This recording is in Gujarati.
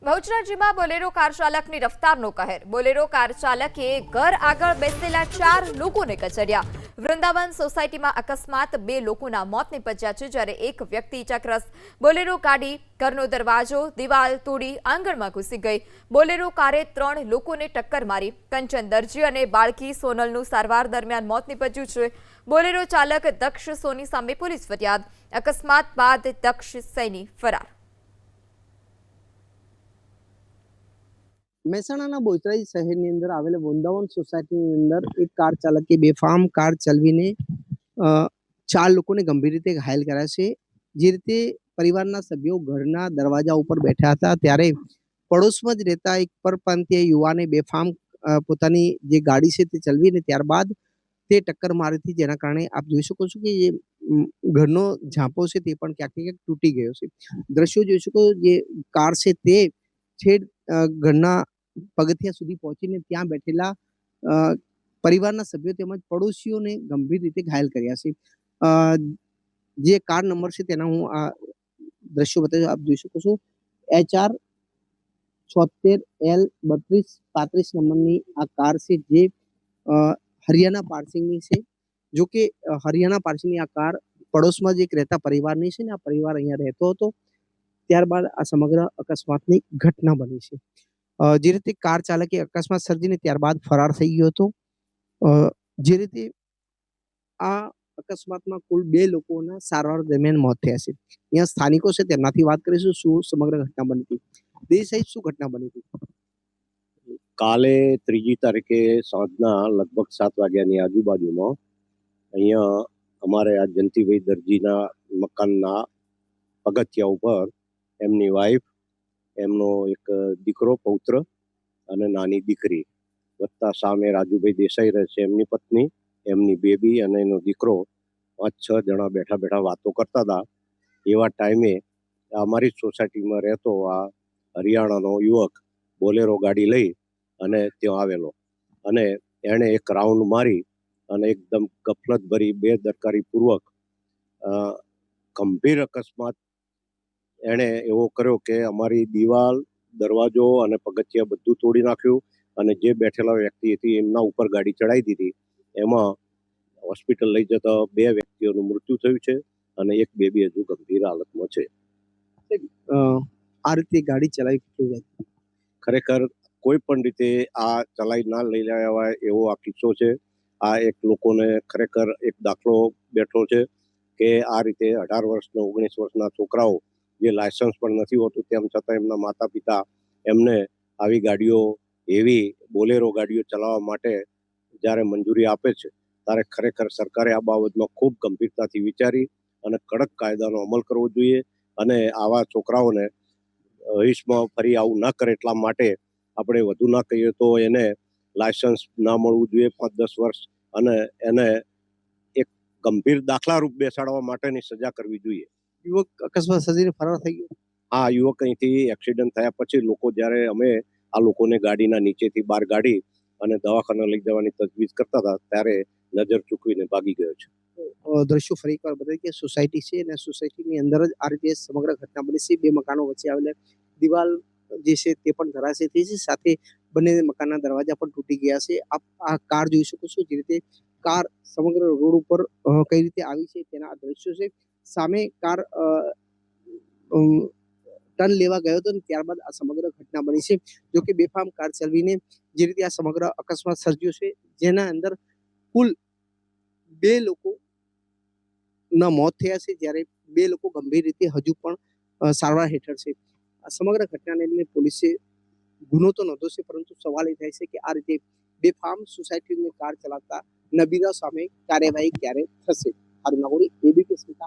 બહુચરાજીમાં બોલેરો કાર ચાલકની રફતારનો કહેર. બોલેરો કાર ચાલકે ઘર આગળ બેસેલા 4 લોકોને કચડ્યા. વૃંદાવન સોસાયટીમાં અકસ્માત 2 લોકોના મોત નીપજ્યા છે, જ્યારે એક વ્યક્તિ ઇજાગ્રસ્ત. બોલેરો ગાડી ઘરનો દરવાજો દિવાલ તોડી આંગણમાં ઘૂસી ગઈ. બોલેરો કારે 3 લોકોને ટક્કર મારી. કંચન દરજી અને બાળકી સોનલનું સારવાર દરમિયાન મોત નીપજ્યું છે. બોલેરો ચાલક દક્ષ સોની સામે પોલીસ ફરિયાદ. અકસ્માત બાદ દક્ષ સૈની ફરાર. મહેસાણાના બોચરાજી શહેરની અંદર આવેલા વૃંદાવન સોસાયટીની અંદર એક કાર ચાલકે બેફામ કાર ચલાવીને 4 લોકોને ગંભીર રીતે ઘાયલ કર્યા છે. જે રીતે પરિવારના સભ્યો ઘરના દરવાજા ઉપર બેઠા હતા ત્યારે પડોશમાં જ રહેતા એક પરપ્રાંતીય યુવાને બેફામ પોતાની જે ગાડી છે તે ચલાવીને ત્યારબાદ તે ટક્કર મારી હતી, જેના કારણે આપ જોઈ શકો છો કે જે ઘરનો ઝાંપો છે તે પણ ક્યાંક ને ક્યાંક તૂટી ગયો છે. દ્રશ્યો જોઈ શકો, જે કાર છે તે છેડ ઘરના પગથિયા સુધી પહોંચીને ત્યાં બેઠેલા પરિવારના સભ્યો તેમજ પડોશીઓને ગંભીર રીતે ઘાયલ કર્યા છે. જે કાર નંબર છે તેના હું આ દ્રશ્યો બતાવ્યું, આપ જોઈ શકો છો. HR76L3235 નંબરની આ કાર છે, જે હરિયાણા પાર્સિંગની છે. જો કે હરિયાણા પાર્સિંગની આ કાર પડોશમાં જ એક રહેતા પરિવારની છે ને આ પરિવાર અહીંયા રહેતો હતો. ત્યારબાદ આ સમગ્ર અકસ્માતની ઘટના બની છે. જે રીતે કાર ચાલકે અકસ્માત સર્જીને ત્યારબાદ ફરાર થઈ ગયો હતો. જે રીતે આ અકસ્માતમાં કુલ 2 લોકોના સારવાર દરમિયાન મોત થયા છે. અહીંયા સ્થાનિકો છે તેમનાથી વાત કરીશું શું સમગ્ર ઘટના બની હતી. દેશ સાહેબ, શું ઘટના બની હતી? કાલે 3જી તારીખે સાંજના લગભગ 7 વાગ્યાની આજુબાજુમાં અહીંયા અમારે આ જયંતિભાઈ દરજીના મકાનના પગથિયા ઉપર એમની વાઈફ, એમનો એક દીકરો પૌત્ર અને નાની દીકરી વત્તા સામે રાજુભાઈ દેસાઈ રહે છે, એમની પત્ની, એમની બેબી અને એનો દીકરો 5-6 જણા બેઠા બેઠા વાતો કરતા હતા. એવા ટાઈમે અમારી સોસાયટીમાં રહેતો આ હરિયાણાનો યુવક બોલેરો ગાડી લઈ અને ત્યાં આવેલો અને એણે એક રાઉન્ડ મારી અને એકદમ ગફલતભરી બેદરકારીપૂર્વક ગંભીર અકસ્માત એણે એવો કર્યો કે અમારી દિવાલ, દરવાજો અને પગથિયા બધું તોડી નાખ્યું અને જે બેઠેલા વ્યક્તિ હતી એમના ઉપર ગાડી ચડાવી દીધી. એમાં હોસ્પિટલ લઈ જતા 2 વ્યક્તિઓનું મૃત્યુ થયું છે અને એક બેબી હજુ ગંભીર હાલતમાં છે. આ રીતે ગાડી ચલાવી ખરેખર કોઈ પણ રીતે આ ચલાવી ના લઈ લેવાય એવો આ કિસ્સો છે. આ એક લોકોને ખરેખર એક દાખલો બેઠો છે કે આ રીતે 18 વર્ષના 19 વર્ષના છોકરાઓ જે લાયસન્સ પણ નથી હોતું તેમ છતાં એમના માતા પિતા એમને આવી ગાડીઓ, એવી બોલેરો ગાડીઓ ચલાવવા માટે જ્યારે મંજૂરી આપે છે ત્યારે ખરેખર સરકારે આ બાબતમાં ખૂબ ગંભીરતાથી વિચારી અને કડક કાયદાનો અમલ કરવો જોઈએ અને આવા છોકરાઓને ભવિષ્યમાં ફરી આવું ન કરે એટલા માટે આપણે વધુ ના કહીએ તો એને લાયસન્સ ના મળવું જોઈએ 5-10 વર્ષ અને એને એક ગંભીર દાખલારૂપ બેસાડવા માટેની સજા કરવી જોઈએ. યુવક અકસ્માત સર્જીને ફરાર થઈ ગયો. આ યુવક અહીંથી એક્સિડન્ટ થયા પછી લોકો જ્યારે અમે આ લોકોને ગાડીના નીચેથી બહાર કાઢી અને દવાખાના લઈ જવાની તજવીજ કરતા હતા ત્યારે નજર ચૂકવીને ભાગી ગયો છે. દ્રશ્યો ફરી એકવાર બતાવી કે સોસાયટી છે અને સોસાયટીની અંદર જ આ રીતે સમગ્ર ઘટના બની છે. 2 મકાનો વચ્ચે આવેલા દિવાલ જે છે તે પણ ધરાશયી થઈ છે, સાથે બંને મકાનના દરવાજા પણ તૂટી ગયા છે. આપ આ કાર જોઈ શકો છો, જે રીતે કાર સમગ્ર રોડ ઉપર કઈ રીતે આવી છે તેના આ દ્રશ્યો છે. સામે કાર ટર્ન લેવા ગયો હતો અને ત્યારબાદ આ સમગ્ર ઘટના બની છે. જો કે બેફામ કાર ચલાવીને જે રીતે આ સમગ્ર અકસ્માત સર્જ્યો છે, જેના અંદર કુલ 2 લોકોના મોત થયા છે, જ્યારે 2 લોકો ગંભીર રીતે હજુ પણ સારવાર હેઠળ છે. આ સમગ્ર ઘટનાને લઈને પોલીસે ગુનો તો નોંધ્યો છે, પરંતુ સવાલ એ થાય છે કે આ રીતે બેફામ સોસાયટીની કાર ચલાવતા નબીરા સામે કાર્યવાહી ક્યારે થશે. હારું નાગોરી, એબીપી સ્મિતા.